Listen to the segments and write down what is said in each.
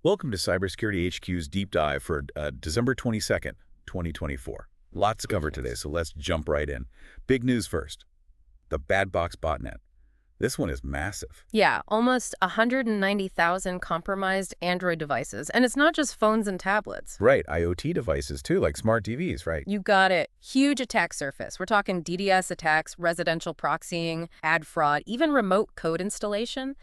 Welcome to Cybersecurity HQ's deep dive for December 22nd, 2024. Lots to cover today, so let's jump right in. Big news first. The BadBox botnet. This one is massive. Yeah, almost 190,000 compromised Android devices. And it's not just phones and tablets. Right, IoT devices too, like smart TVs, right? You got it. Huge attack surface. We're talking DDoS attacks, residential proxying, ad fraud, even remote code installation.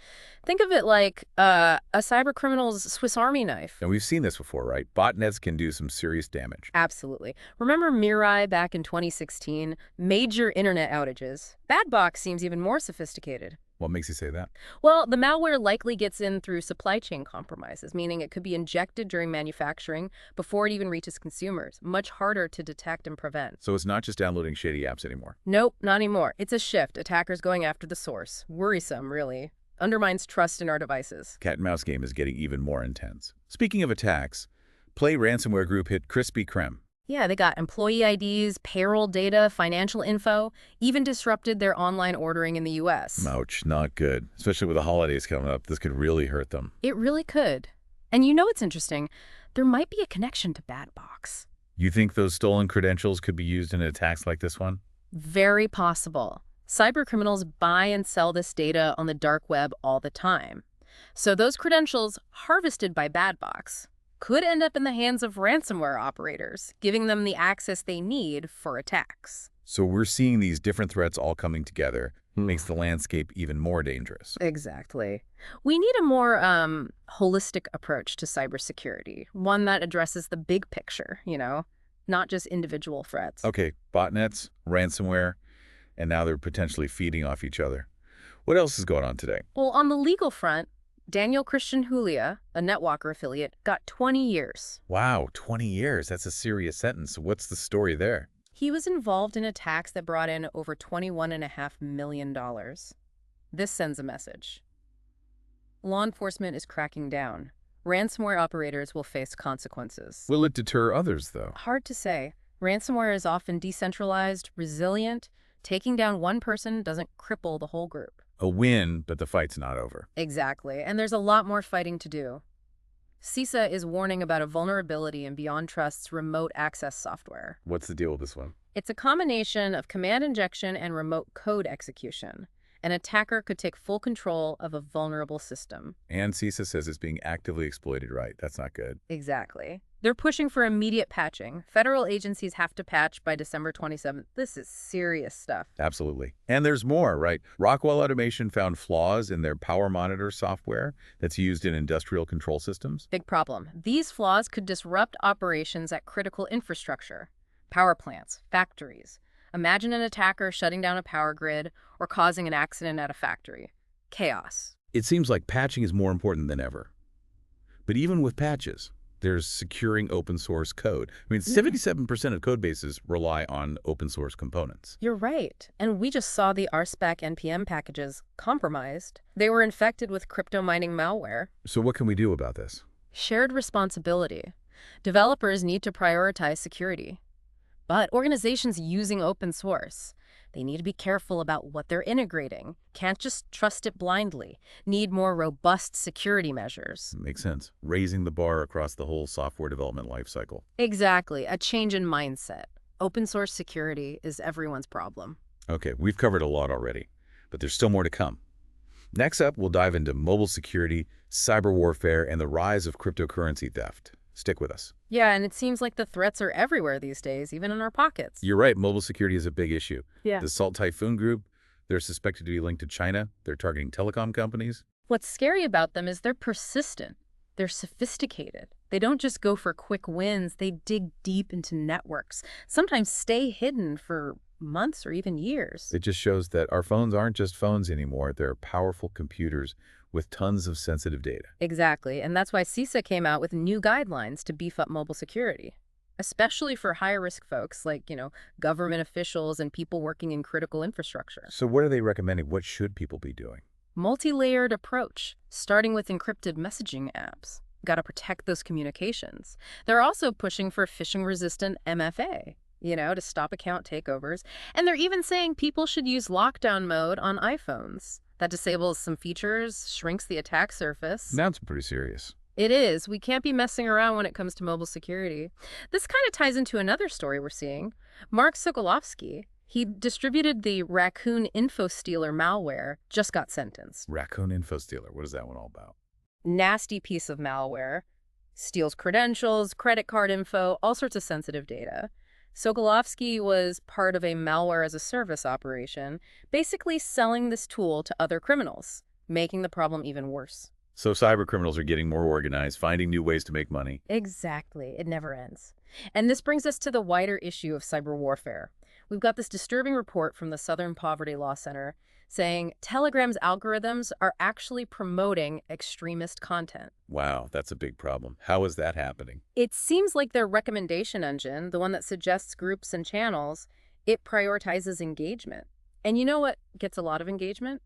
Think of it like a cybercriminal's Swiss Army knife. And we've seen this before, right? Botnets can do some serious damage. Absolutely. Remember Mirai back in 2016? Major internet outages. BadBox seems even more sophisticated. What makes you say that? Well, the malware likely gets in through supply chain compromises, meaning it could be injected during manufacturing before it even reaches consumers. Much harder to detect and prevent. So it's not just downloading shady apps anymore. Nope, not anymore. It's a shift. Attackers going after the source. Worrisome, really. Undermines trust in our devices. Cat and mouse game is getting even more intense. Speaking of attacks, ransomware group hit Krispy Kreme. Yeah, they got employee IDs, payroll data, financial info, even disrupted their online ordering in the U.S. Ouch, not good. Especially with the holidays coming up, this could really hurt them. It really could. And you know what's interesting? There might be a connection to BadBox. You think those stolen credentials could be used in attacks like this one? Very possible. Cybercriminals buy and sell this data on the dark web all the time. So those credentials, harvested by BadBox, could end up in the hands of ransomware operators, giving them the access they need for attacks. So we're seeing these different threats all coming together. Makes the landscape even more dangerous. Exactly. We need a more holistic approach to cybersecurity, one that addresses the big picture, not just individual threats. Okay, botnets, ransomware, and now they're potentially feeding off each other. What else is going on today? Well, on the legal front, Daniel Christian Julia, a NetWalker affiliate, got 20 years. Wow, 20 years. That's a serious sentence. What's the story there? He was involved in attacks that brought in over $21.5 million. This sends a message. Law enforcement is cracking down. Ransomware operators will face consequences. Will it deter others, though? Hard to say. Ransomware is often decentralized, resilient. Taking down one person doesn't cripple the whole group. A win, but the fight's not over. Exactly, and there's a lot more fighting to do. CISA is warning about a vulnerability in BeyondTrust's remote access software. What's the deal with this one? It's a combination of command injection and remote code execution. An attacker could take full control of a vulnerable system. And CISA says it's being actively exploited, right? That's not good. Exactly. They're pushing for immediate patching. Federal agencies have to patch by December 27th. This is serious stuff. Absolutely. And there's more, right? Rockwell Automation found flaws in their power monitor software that's used in industrial control systems. Big problem. These flaws could disrupt operations at critical infrastructure. Power plants, factories. Imagine an attacker shutting down a power grid or causing an accident at a factory. Chaos. It seems like patching is more important than ever. But even with patches, there's securing open source code. 77% of code bases rely on open source components. You're right. And we just saw the RSpec NPM packages compromised. They were infected with crypto mining malware. So what can we do about this? Shared responsibility. Developers need to prioritize security. But organizations using open source, they need to be careful about what they're integrating. Can't just trust it blindly. Need more robust security measures. Makes sense. Raising the bar across the whole software development lifecycle. Exactly. A change in mindset. Open source security is everyone's problem. Okay, we've covered a lot already, but there's still more to come. Next up, we'll dive into mobile security, cyber warfare, and the rise of cryptocurrency theft. Stick with us. Yeah, and it seems like the threats are everywhere these days, even in our pockets. You're right, mobile security is a big issue. Yeah. The Salt Typhoon Group, they're suspected to be linked to China. They're targeting telecom companies. What's scary about them is they're persistent. They're sophisticated. They don't just go for quick wins. They dig deep into networks, sometimes stay hidden for months or even years. It just shows that our phones aren't just phones anymore. They're powerful computers with tons of sensitive data. Exactly, and that's why CISA came out with new guidelines to beef up mobile security, especially for high-risk folks like, government officials and people working in critical infrastructure. So what are they recommending? What should people be doing? Multi-layered approach, starting with encrypted messaging apps. Got to protect those communications. They're also pushing for phishing-resistant MFA, to stop account takeovers. And they're even saying people should use lockdown mode on iPhones. That disables some features, shrinks the attack surface. That's pretty serious. It is. We can't be messing around when it comes to mobile security. This kind of ties into another story we're seeing. Mark Sokolovsky, he distributed the Raccoon Info Stealer malware, just got sentenced. Raccoon Info Stealer. What is that one all about? Nasty piece of malware. Steals credentials, credit card info, all sorts of sensitive data. Sokolovsky was part of a malware as a service operation, basically selling this tool to other criminals, making the problem even worse. So cyber criminals are getting more organized, finding new ways to make money. Exactly. It never ends. And this brings us to the wider issue of cyber warfare. We've got this disturbing report from the Southern Poverty Law Center saying Telegram's algorithms are actually promoting extremist content. Wow, that's a big problem. How is that happening? It seems like their recommendation engine, the one that suggests groups and channels, it prioritizes engagement. And you know what gets a lot of engagement?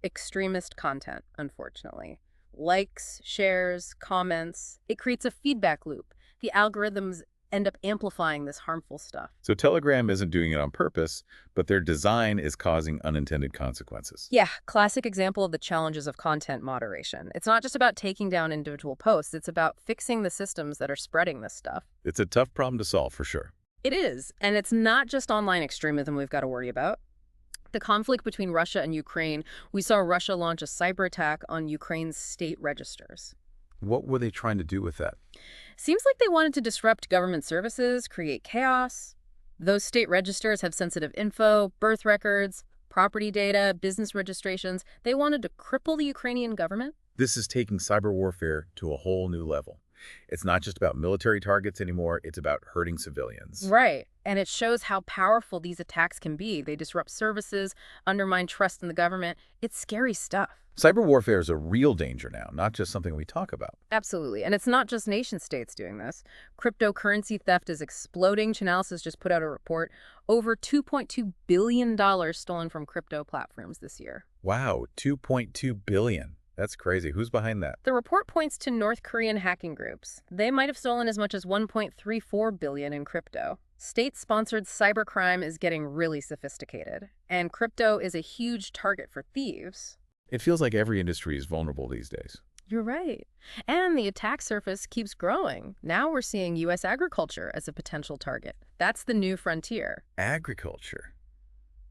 Extremist content, unfortunately. Likes, shares, comments. It creates a feedback loop. The algorithms end up amplifying this harmful stuff. So Telegram isn't doing it on purpose, but their design is causing unintended consequences. Yeah, classic example of the challenges of content moderation. It's not just about taking down individual posts, it's about fixing the systems that are spreading this stuff. It's a tough problem to solve for sure. It is, and it's not just online extremism we've got to worry about. The conflict between Russia and Ukraine, we saw Russia launch a cyber attack on Ukraine's state registers. What were they trying to do with that? Seems like they wanted to disrupt government services, create chaos. Those state registers have sensitive info, birth records, property data, business registrations. They wanted to cripple the Ukrainian government. This is taking cyber warfare to a whole new level. It's not just about military targets anymore, it's about hurting civilians. Right. And it shows how powerful these attacks can be. They disrupt services, undermine trust in the government. It's scary stuff. Cyber warfare is a real danger now, not just something we talk about. Absolutely. And it's not just nation states doing this. Cryptocurrency theft is exploding. Chainalysis just put out a report. Over $2.2 billion stolen from crypto platforms this year. Wow, $2.2 billion. That's crazy. Who's behind that? The report points to North Korean hacking groups. They might have stolen as much as $1.34 billion in crypto. State-sponsored cybercrime is getting really sophisticated, and crypto is a huge target for thieves. It feels like every industry is vulnerable these days. You're right. And the attack surface keeps growing. Now we're seeing U.S. agriculture as a potential target. That's the new frontier. Agriculture?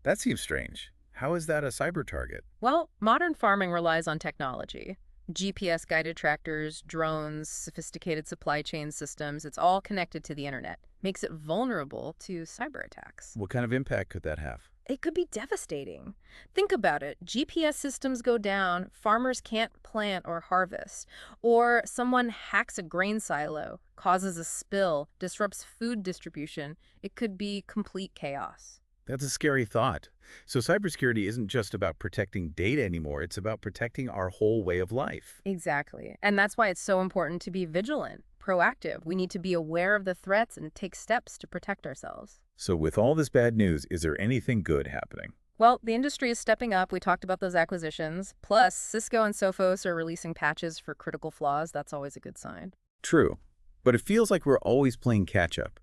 That seems strange. How is that a cyber target? Well, modern farming relies on technology. GPS-guided tractors, drones, sophisticated supply chain systems, it's all connected to the internet. Makes it vulnerable to cyber attacks. What kind of impact could that have? It could be devastating. Think about it. GPS systems go down, farmers can't plant or harvest. Or someone hacks a grain silo, causes a spill, disrupts food distribution. It could be complete chaos. That's a scary thought. So cybersecurity isn't just about protecting data anymore, it's about protecting our whole way of life. Exactly. And that's why it's so important to be vigilant, proactive. We need to be aware of the threats and take steps to protect ourselves. So with all this bad news, is there anything good happening? Well, the industry is stepping up. We talked about those acquisitions. Plus, Cisco and Sophos are releasing patches for critical flaws. That's always a good sign. True. But it feels like we're always playing catch-up.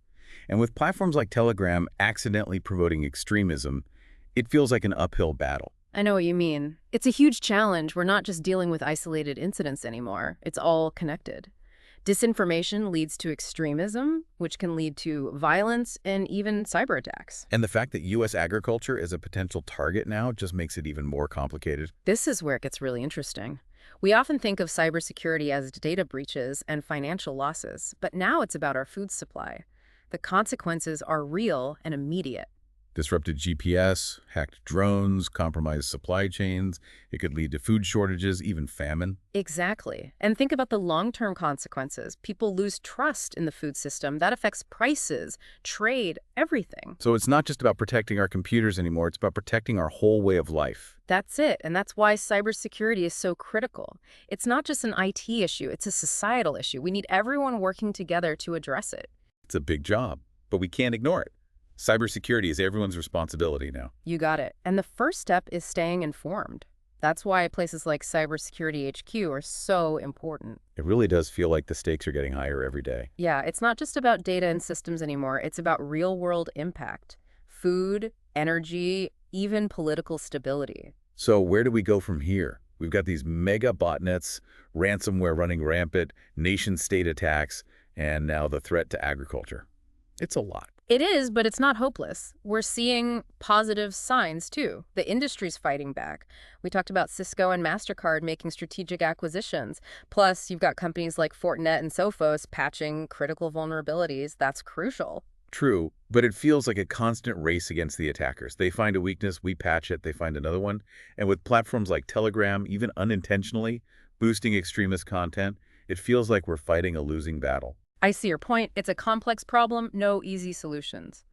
And with platforms like Telegram accidentally promoting extremism, it feels like an uphill battle. I know what you mean. It's a huge challenge. We're not just dealing with isolated incidents anymore. It's all connected. Disinformation leads to extremism, which can lead to violence and even cyber attacks. And the fact that U.S. agriculture is a potential target now just makes it even more complicated. This is where it gets really interesting. We often think of cybersecurity as data breaches and financial losses, but now it's about our food supply. The consequences are real and immediate. Disrupted GPS, hacked drones, compromised supply chains. It could lead to food shortages, even famine. Exactly. And think about the long-term consequences. People lose trust in the food system. That affects prices, trade, everything. So it's not just about protecting our computers anymore. It's about protecting our whole way of life. That's it. And that's why cybersecurity is so critical. It's not just an IT issue. It's a societal issue. We need everyone working together to address it. It's a big job, but we can't ignore it. Cybersecurity is everyone's responsibility now. You got it. And the first step is staying informed. That's why places like Cybersecurity HQ are so important. It really does feel like the stakes are getting higher every day. Yeah, it's not just about data and systems anymore. It's about real-world impact. Food, energy, even political stability. So where do we go from here? We've got these mega botnets, ransomware running rampant, nation-state attacks, and now the threat to agriculture. It's a lot. It is, but it's not hopeless. We're seeing positive signs, too. The industry's fighting back. We talked about Cisco and MasterCard making strategic acquisitions. Plus, you've got companies like Fortinet and Sophos patching critical vulnerabilities. That's crucial. True, but it feels like a constant race against the attackers. They find a weakness, we patch it, they find another one. And with platforms like Telegram, even unintentionally, boosting extremist content, it feels like we're fighting a losing battle. I see your point. It's a complex problem, no easy solutions.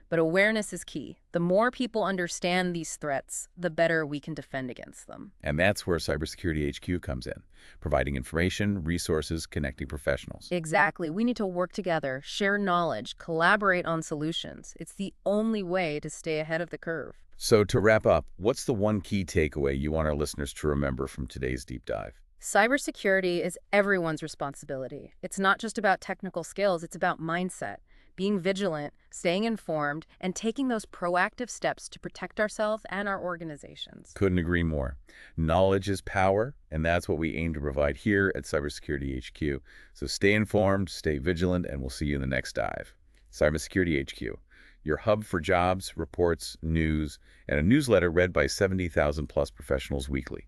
But awareness is key. The more people understand these threats, the better we can defend against them. And that's where Cybersecurity HQ comes in, providing information, resources, connecting professionals. Exactly. We need to work together, share knowledge, collaborate on solutions. It's the only way to stay ahead of the curve. So to wrap up, what's the one key takeaway you want our listeners to remember from today's deep dive? Cybersecurity is everyone's responsibility. It's not just about technical skills, it's about mindset, being vigilant, staying informed, and taking those proactive steps to protect ourselves and our organizations. Couldn't agree more. Knowledge is power, and that's what we aim to provide here at Cybersecurity HQ. So stay informed, stay vigilant, and we'll see you in the next dive. Cybersecurity HQ, your hub for jobs, reports, news, and a newsletter read by 70,000 plus professionals weekly.